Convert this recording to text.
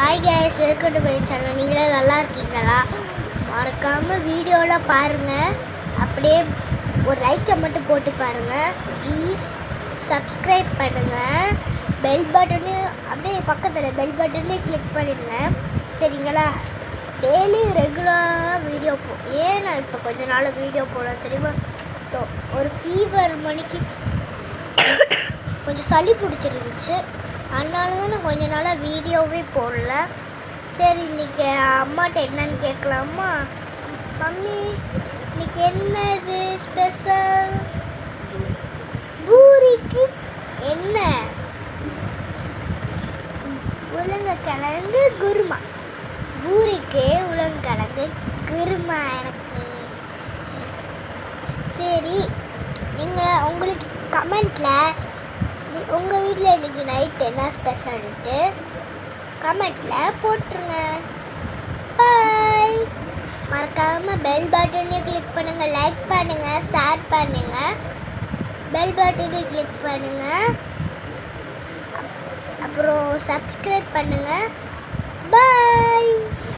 Hi guys, welcome to my channel. நீங்களே நல்லா இருக்கீங்களா? மறக்காமல் வீடியோவில் பாருங்கள். அப்படியே ஒரு லைக்கை மட்டும் போட்டு பாருங்கள். ப்ளீஸ் சப்ஸ்கிரைப் பண்ணுங்கள். பெல் பட்டனு அப்படியே பக்கத்தில் பெல் பட்டனே கிளிக் பண்ணிடுங்க. சரிங்களா? டெய்லி ரெகுலராக வீடியோ ஏன் நான் இப்போ கொஞ்ச நாள் வீடியோ போடலாம் தெரியுமா? ஒரு ஃபீவர் மணிக்கு கொஞ்சம் சளி பிடிச்சிருந்துச்சு. அதனால தான் நான் கொஞ்ச நாளாக வீடியோவே போடல. சரி, இன்றைக்கி அம்மாட்ட என்னன்னு கேட்கலாமா? மம்மி, இன்றைக்கி என்னது ஸ்பெஷல்? பூரிக்கு என்ன? உருளைக்கிழங்கு குருமா. பூரிக்கு உருளைக்கிழங்கு குருமா எனக்கு. சரி, நீங்கள் உங்களுக்கு கமெண்ட்டில் உங்கள் வீட்டில் இன்றைக்கி நைட் என்ன ஸ்பெஷல்ட்டு கமெண்ட்டில் போட்டுருங்க. பாய். மறக்காமல் பெல் பட்டனையும் கிளிக் பண்ணுங்கள், லைக் பண்ணுங்கள், ஷேர் பண்ணுங்கள், பெல் பட்டனையும் கிளிக் பண்ணுங்கள், அப்புறம் சப்ஸ்கிரைப் பண்ணுங்கள். பாய்.